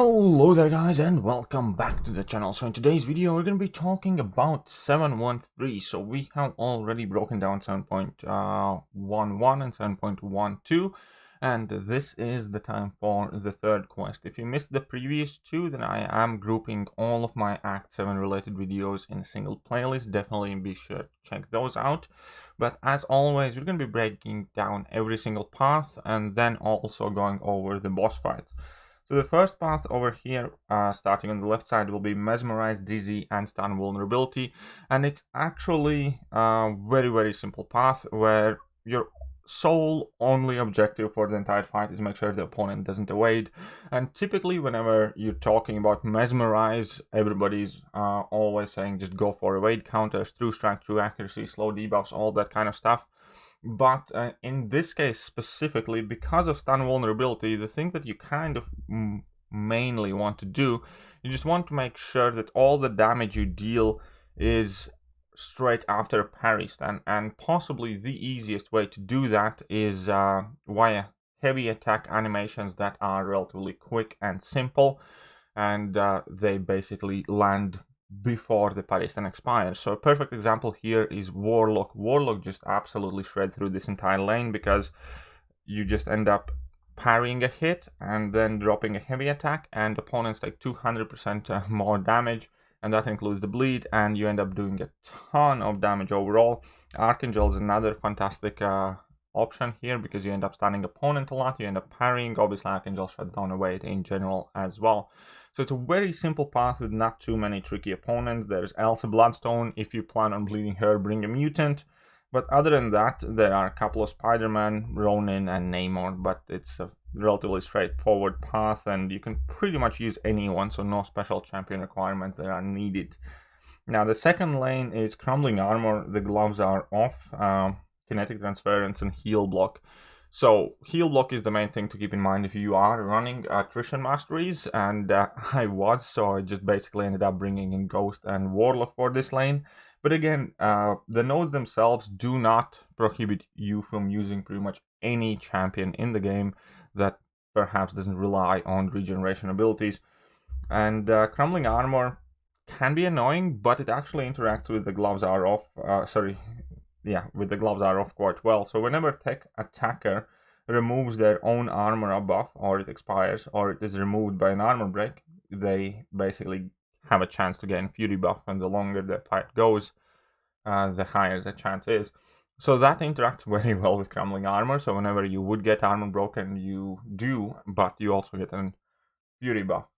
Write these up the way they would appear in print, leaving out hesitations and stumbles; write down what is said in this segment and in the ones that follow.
Hello there guys and welcome back to the channel. So in today's video we're going to be talking about 7.13. So we have already broken down 7.11 and 7.12 and this is the time for the third quest. If you missed the previous two, then I am grouping all of my Act 7 related videos in a single playlist. Definitely be sure to check those out. But as always, we're going to be breaking down every single path and then also going over the boss fights. So the first path over here, starting on the left side, will be Mesmerize, Dizzy, and Stun Vulnerability. And it's actually a very simple path where your sole only objective for the entire fight is make sure the opponent doesn't evade. And typically whenever you're talking about Mesmerize, everybody's always saying just go for evade counters, true strike, true accuracy, slow debuffs, all that kind of stuff. But in this case specifically, because of stun vulnerability, the thing that you kind of mainly want to do, you just want to make sure that all the damage you deal is straight after a parry stun, and possibly the easiest way to do that is via heavy attack animations that are relatively quick and simple, and they basically land before the parry stun expires. So a perfect example here is Warlock. Warlock just absolutely shred through this entire lane because you just end up parrying a hit and then dropping a heavy attack, and opponents take 200% more damage, and that includes the bleed, and you end up doing a ton of damage overall. Archangel is another fantastic option here because you end up stunning opponent a lot, you end up parrying. Obviously Archangel shuts down evade in general as well. So it's a very simple path with not too many tricky opponents. There's Elsa Bloodstone. If you plan on bleeding her, bring a mutant. But other than that, there are a couple of Spider-Man, Ronin, and Namor. But it's a relatively straightforward path, and you can pretty much use anyone, so no special champion requirements that are needed. Now, the second lane is Crumbling Armor. The gloves are off, kinetic transference, and heal block. So heal block is the main thing to keep in mind if you are running attrition masteries, and I was, so I just basically ended up bringing in Ghost and Warlock for this lane. But again, the nodes themselves do not prohibit you from using pretty much any champion in the game that perhaps doesn't rely on regeneration abilities. And Crumbling Armor can be annoying, but it actually interacts with the gloves are off, with the gloves are off quite well. So whenever tech attacker removes their own armor buff, or it expires, or it is removed by an armor break, they basically have a chance to gain fury buff, and the longer the fight goes, the higher the chance is. So that interacts very well with Crumbling Armor. So whenever you would get armor broken, you do, but you also get a fury buff.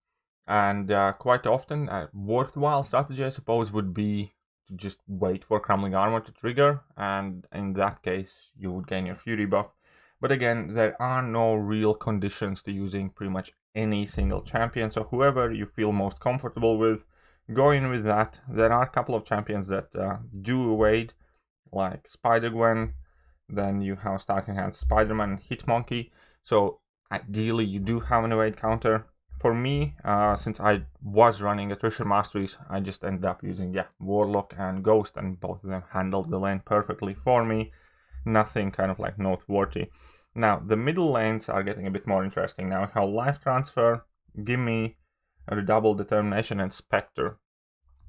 And quite often a worthwhile strategy, I suppose, would be to just wait for Crumbling Armor to trigger, and in that case you would gain your fury buff. But again, there are no real conditions to using pretty much any single champion, so whoever you feel most comfortable with, go in with that. There are a couple of champions that do evade, like Spider-Gwen. Then you have Stalking Hands, Spider-Man, and Hitmonkey. So ideally you do have an evade counter. For me, since I was running attrition masteries, I just ended up using Warlock and Ghost, and both of them handled the lane perfectly for me. Nothing kind of like noteworthy. Now the middle lanes are getting a bit more interesting. Now we have Life Transfer, Gimme, Redouble Determination, and Spectre.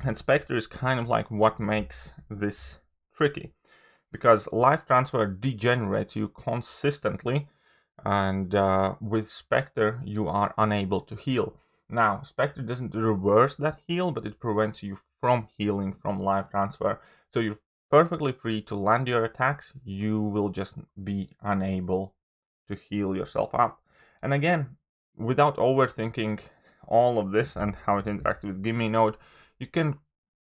And Spectre is kind of like what makes this tricky, because Life Transfer degenerates you consistently, and with Spectre you are unable to heal. Now Spectre doesn't reverse that heal, but it prevents you from healing from Life Transfer, so you're perfectly free to land your attacks. You will just be unable to heal yourself up. And again, without overthinking all of this and how it interacts with Gimme node, you can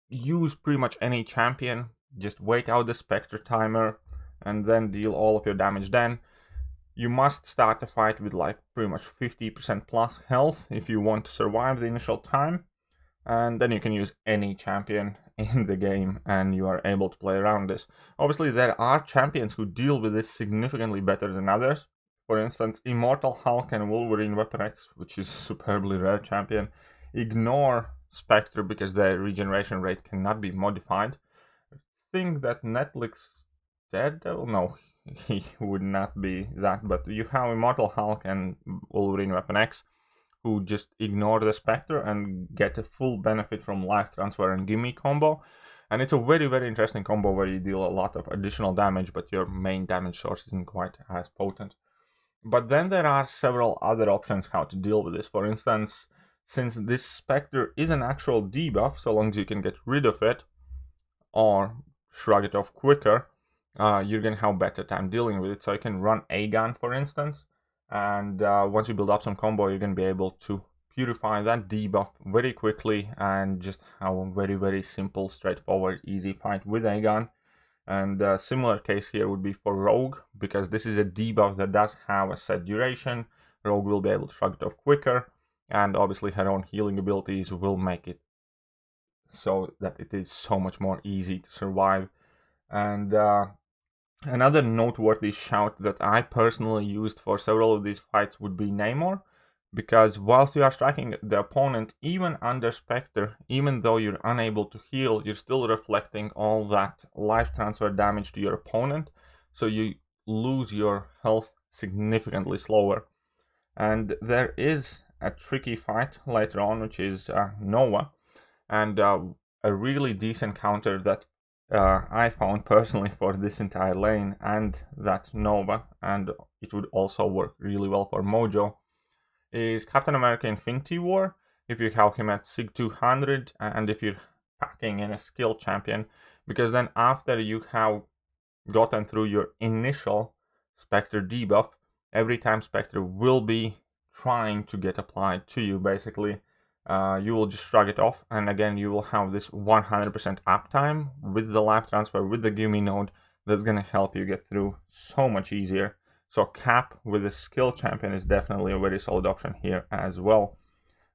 use pretty much any champion. Just wait out the Spectre timer and then deal all of your damage. Then you must start a fight with like pretty much 50% plus health if you want to survive the initial time, and then you can use any champion in the game and you are able to play around this. Obviously there are champions who deal with this significantly better than others. For instance, Immortal Hulk and Wolverine Weapon X, which is a superbly rare champion, ignore Spectre because their regeneration rate cannot be modified. I think that Netflix Daredevil, no, he would not be that, but you have Immortal Hulk and Wolverine Weapon X. who just ignore the Spectre and get a full benefit from life transfer and gimme combo. And it's a very, very interesting combo where you deal a lot of additional damage, but your main damage source isn't quite as potent. But then there are several other options how to deal with this. For instance, since this Spectre is an actual debuff, so long as you can get rid of it or shrug it off quicker, you're going to have better time dealing with it. So you can run A-Gun, for instance, and once you build up some combo, you're going to be able to purify that debuff very quickly and just have a very, very simple, straightforward, easy fight with A-Gun. And a similar case here would be for Rogue, because this is a debuff that does have a set duration. Rogue will be able to shrug it off quicker, and obviously her own healing abilities will make it so that it is so much more easy to survive. And another noteworthy shout that I personally used for several of these fights would be Namor, because whilst you are striking the opponent, even under Spectre, even though you're unable to heal, you're still reflecting all that life transfer damage to your opponent, so you lose your health significantly slower. And there is a tricky fight later on, which is Nova, and a really decent counter that I found personally for this entire lane and that Nova, and it would also work really well for Mojo, is Captain America Infinity War. If you have him at SIG 200 and if you're packing in a skill champion, because then after you have gotten through your initial Spectre debuff, every time Spectre will be trying to get applied to you, basically, you will just shrug it off, and again you will have this 100% uptime with the life transfer, with the gimme node, that's going to help you get through so much easier. So Cap with a skill champion is definitely a very solid option here as well.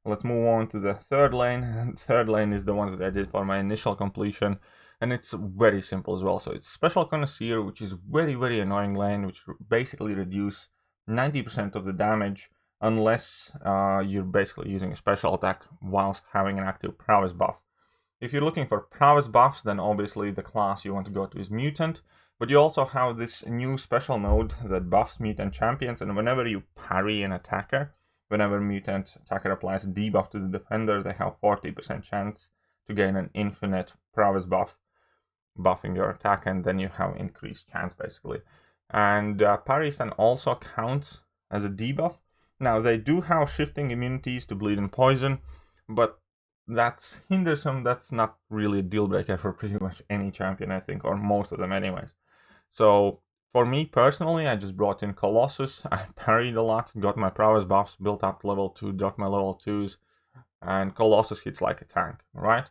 Let's move on to the third lane. The third lane is the one that I did for my initial completion, and it's very simple as well. So it's Special Connoisseur, which is very, very annoying lane, which basically reduce 90% of the damage unless you're basically using a special attack whilst having an active prowess buff. If you're looking for prowess buffs, then obviously the class you want to go to is Mutant. But you also have this new special node that buffs mutant champions, and whenever you parry an attacker, whenever mutant attacker applies a debuff to the defender, they have 40% chance to gain an infinite prowess buff, buffing your attack, and then you have increased chance basically. And parries then also counts as a debuff. Now they do have shifting immunities to bleed and poison, but that's hindersome. That's not really a deal breaker for pretty much any champion, I think, or most of them anyways. So for me personally, I just brought in Colossus. I parried a lot, got my prowess buffs, built up to level 2, got my level 2s, and Colossus hits like a tank, right?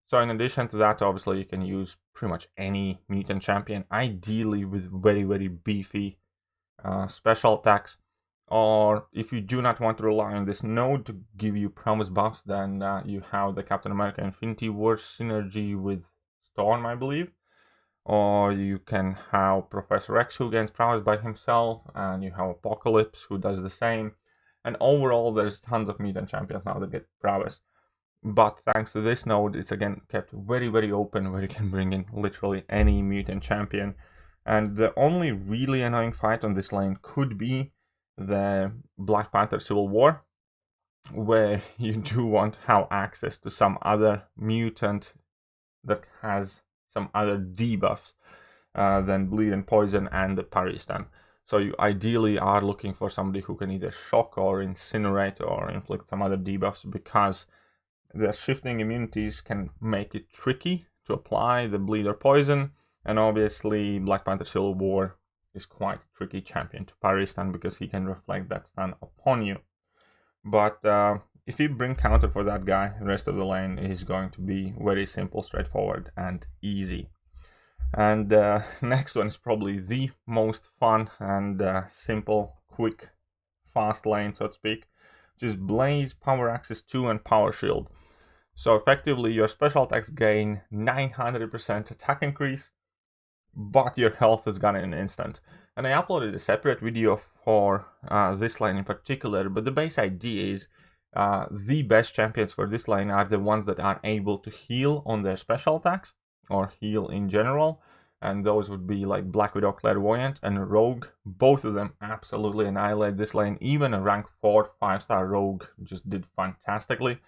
So in addition to that, obviously you can use pretty much any mutant champion, ideally with very, very beefy special attacks. Or if you do not want to rely on this node to give you prowess buffs, then you have the Captain America Infinity War synergy with Storm, I believe. Or you can have Professor X, who gains prowess by himself, and you have Apocalypse, who does the same. And overall, there's tons of mutant champions now that get prowess. But thanks to this node, it's again kept very, very open, where you can bring in literally any mutant champion. And the only really annoying fight on this lane could be the Black Panther Civil War, where you do want to have access to some other mutant that has some other debuffs than bleed and poison and the parry stun. So you ideally are looking for somebody who can either shock or incinerate or inflict some other debuffs, because the shifting immunities can make it tricky to apply the bleed or poison, and obviously Black Panther Civil War is quite a tricky champion to parry stun because he can reflect that stun upon you. But if you bring counter for that guy, the rest of the lane is going to be very simple, straightforward, and easy. And next one is probably the most fun and simple, quick, fast lane, so to speak, which is Blaze, Power Axis 2, and Power Shield. So effectively, your special attacks gain 900% attack increase, but your health is gone in an instant. And I uploaded a separate video for this lane in particular, but the base idea is the best champions for this lane are the ones that are able to heal on their special attacks, or heal in general, and those would be like Black Widow, Clairvoyant, and Rogue. Both of them absolutely annihilate this lane. Even a rank 4 5-star Rogue just did fantastically,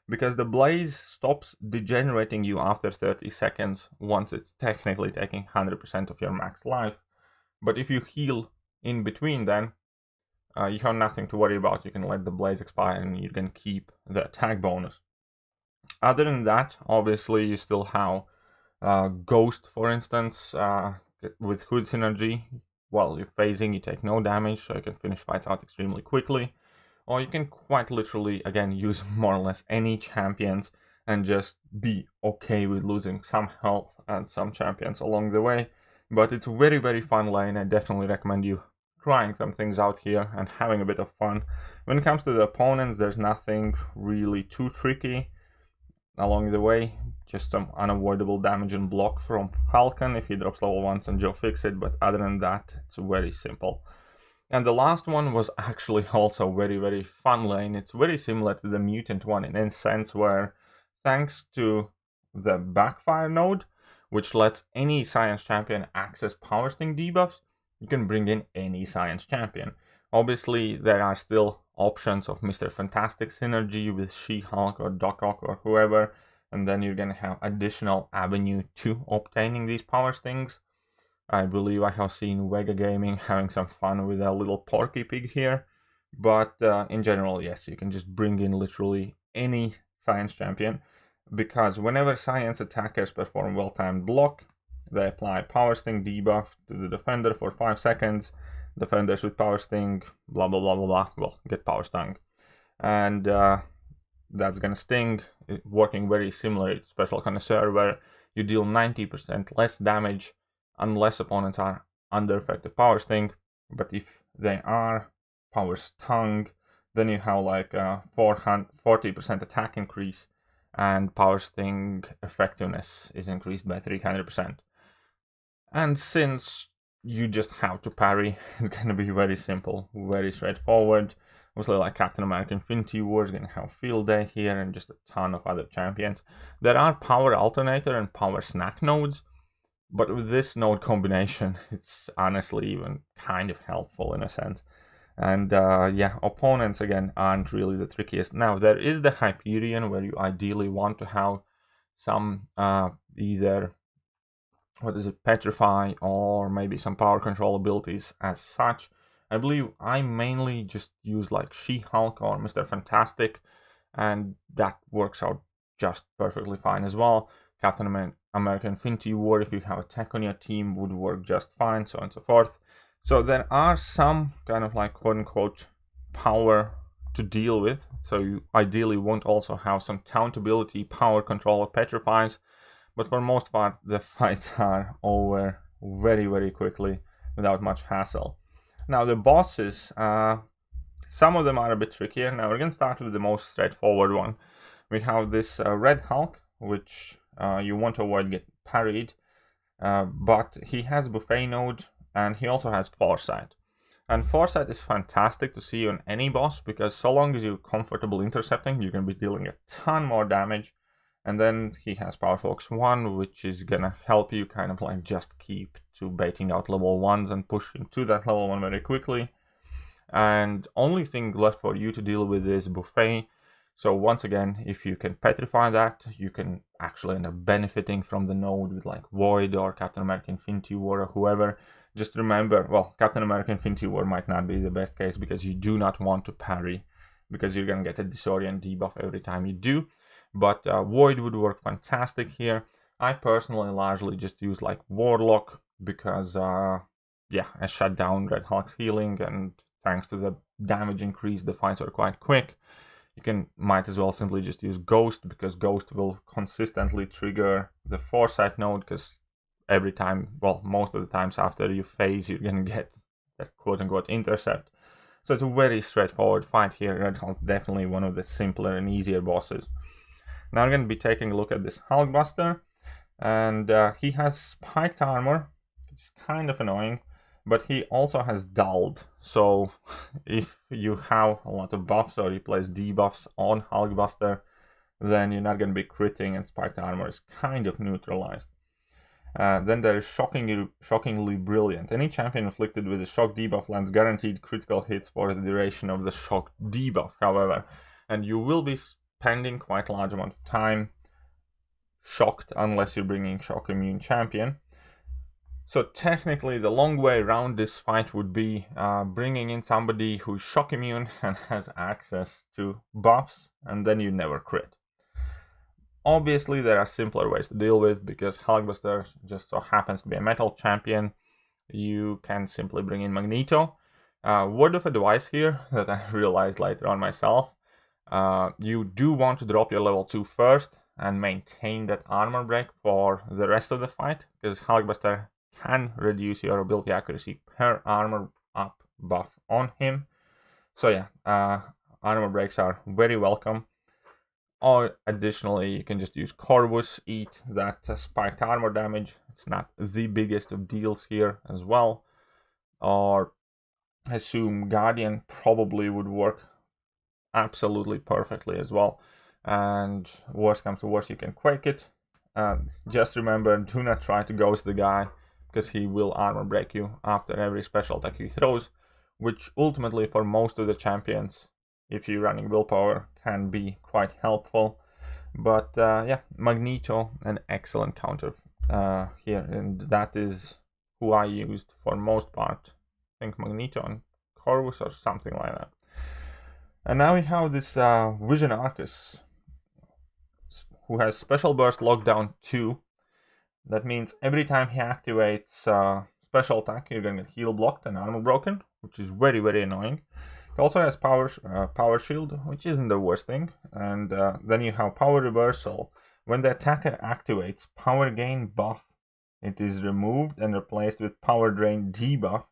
because the Blaze stops degenerating you after 30 seconds once it's technically taking 100% of your max life. But if you heal in between, then you have nothing to worry about. You can let the Blaze expire and you can keep the attack bonus. Other than that, obviously you still have Ghost, for instance, with Hood synergy. While you're phasing, you take no damage, so you can finish fights out extremely quickly. Or you can quite literally, again, use more or less any champions and just be okay with losing some health and some champions along the way. But it's a very, very fun lane. I definitely recommend you trying some things out here and having a bit of fun. When it comes to the opponents, there's nothing really too tricky along the way. Just some unavoidable damage and block from Falcon if he drops level 1 and Joe fix it, but other than that, it's very simple. And the last one was actually also very, very fun lane. It's very similar to the Mutant one in a sense where, thanks to the Backfire node, which lets any Science Champion access Power Sting debuffs, you can bring in any Science Champion. Obviously, there are still options of Mr. Fantastic synergy with She-Hulk or Doc Ock or whoever, and then you're gonna have additional avenue to obtaining these Power Stings. I believe I have seen Vega Gaming having some fun with a little Porky Pig here, but in general, yes, you can just bring in literally any Science Champion, because whenever Science attackers perform well-timed block, they apply Power Sting debuff to the defender for 5 seconds. Defenders with Power Sting, blah blah blah blah blah, well, get Power Stung. And that's gonna sting, working very similar to Special Connoisseur, where you deal 90% less damage unless opponents are under effective Power Sting. But if they are Power Stung, then you have like a 40% attack increase, and Power Sting effectiveness is increased by 300%. And since you just have to parry, it's gonna be very simple, very straightforward. Obviously, like Captain America Infinity War is gonna have Field Day here, and just a ton of other champions. There are Power Alternator and Power Snack nodes, but with this node combination, it's honestly even kind of helpful in a sense. And yeah, opponents again aren't really the trickiest. Now, there is the Hyperion, where you ideally want to have some either, what is it, Petrify, or maybe some power control abilities as such. I believe I mainly just use like She-Hulk or Mr. Fantastic, and that works out just perfectly fine as well. Captain America Infinity War, if you have a tech on your team, would work just fine, so on and so forth. So there are some kind of like quote-unquote power to deal with, so you ideally want also have some tauntability, power control, or petrifies. But for most part, the fights are over very, very quickly without much hassle. Now, the bosses, some of them are a bit trickier. Now, we're going to start with the most straightforward one. We have this Red Hulk, which you want to avoid getting parried, but he has Buffet node, and he also has Foresight. And Foresight is fantastic to see on any boss, because so long as you're comfortable intercepting, you can be dealing a ton more damage. And then he has Power Focus 1, which is gonna help you kind of like just keep to baiting out level 1s and pushing to that level 1 very quickly. And only thing left for you to deal with is Buffet. So once again, if you can petrify that, you can actually end up benefiting from the node with like Void or Captain America Infinity War or whoever. Just remember, well, Captain America Infinity War might not be the best case, because you do not want to parry, because you're gonna get a Disorient debuff every time you do. But Void would work fantastic here. I personally largely just use like Warlock, because yeah, I shut down Red Hulk's healing, and thanks to the damage increase, the fights are quite quick. You might as well simply just use Ghost, because Ghost will consistently trigger the Foresight node, because every time, well, most of the times after you phase, you're gonna get that quote-unquote intercept. So it's a very straightforward fight here. Red Hulk definitely one of the simpler and easier bosses. Now we're going to be taking a look at this Hulkbuster, and he has spiked armor, which is kind of annoying, but he also has dulled. So if you have a lot of buffs or you place debuffs on Hulkbuster, then you're not going to be critting, and spiked armor is kind of neutralized. Then there is shockingly brilliant. Any champion afflicted with a shock debuff lands guaranteed critical hits for the duration of the shock debuff, however. And you will be spending quite a large amount of time shocked unless you're bringing shock immune champion. So technically the long way around this fight would be bringing in somebody who's shock immune and has access to buffs, and then you never crit. Obviously there are simpler ways to deal with, because Hulkbuster just so happens to be a metal champion. You can simply bring in Magneto. Word of advice here that I realized later on myself. You do want to drop your level 2 first and maintain that armor break for the rest of the fight, because Hulkbuster can reduce your ability accuracy per armor up buff on him. So yeah, armor breaks are very welcome. Or additionally, you can just use Corvus, eat that spiked armor damage. It's not the biggest of deals here as well. Or assume Guardian probably would work absolutely perfectly as well. And worst comes to worst, you can Quake it. Just remember, do not try to ghost the guy, because he will armor break you after every special attack he throws, which ultimately for most of the champions, if you're running willpower, can be quite helpful. But yeah, Magneto, an excellent counter here, and that is who I used for most part. I think Magneto and Corvus or something like that. And now we have this Vision Arcus, who has Special Burst Lockdown 2. That means every time he activates special attack, you're going to get heal blocked and armor broken, which is very, very annoying. It also has power shield, which isn't the worst thing. And then you have power reversal. When the attacker activates power gain buff, it is removed and replaced with power drain debuff,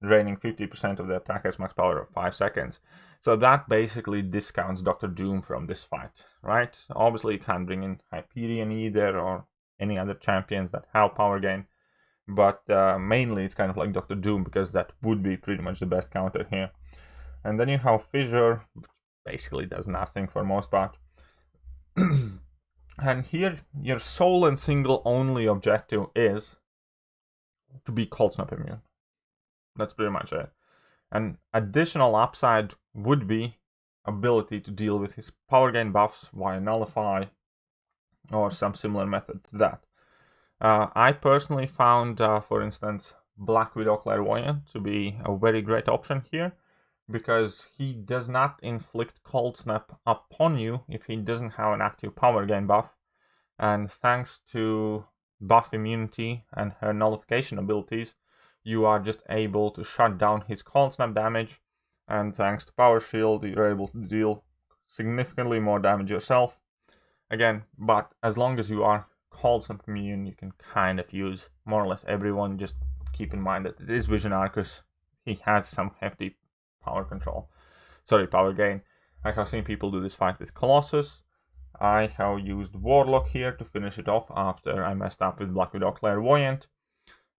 draining 50% of the attacker's max power of 5 seconds. So that basically discounts Dr. Doom from this fight, right? Obviously you can't bring in Hyperion either, or any other champions that have power gain, but mainly it's kind of like Dr. Doom, because that would be pretty much the best counter here. And then you have Fissure, which basically does nothing for most part. And here your sole and single only objective is to be Cold Snap immune. That's pretty much it. An additional upside would be ability to deal with his power gain buffs via Nullify, or some similar method to that. I personally found, for instance, Black Widow Clairvoyant to be a very great option here, because he does not inflict Cold Snap upon you if he doesn't have an active power gain buff. And thanks to buff immunity and her nullification abilities, you are just able to shut down his Cold Snap damage. And thanks to Power Shield, you're able to deal significantly more damage yourself. Again, but as long as you are Cold Snap immune, you can kind of use more or less everyone. Just keep in mind that it is Vision Arcus. He has some hefty power gain. I have seen people do this fight with Colossus. I have used Warlock here to finish it off after I messed up with Black Widow Clairvoyant.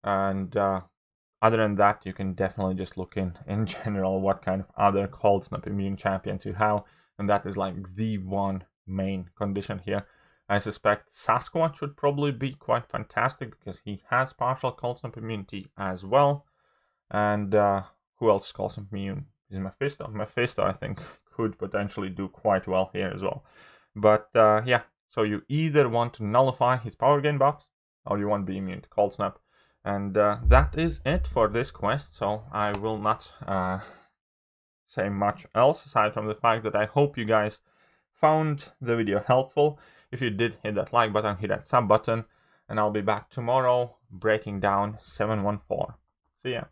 And other than that, you can definitely just look in general what kind of other Cold Snap immune champions you have. And that is like the one main condition here. I suspect Sasquatch would probably be quite fantastic, because he has partial Cold Snap immunity as well. And who else Cold Snap immune? Is Mephisto. Mephisto, I think, could potentially do quite well here as well. But yeah, so you either want to nullify his power gain buffs, or you want to be immune to Cold Snap. And that is it for this quest, so I will not say much else aside from the fact that I hope you guys found the video helpful. If you did, hit that like button, hit that sub button, and I'll be back tomorrow breaking down 714. See ya.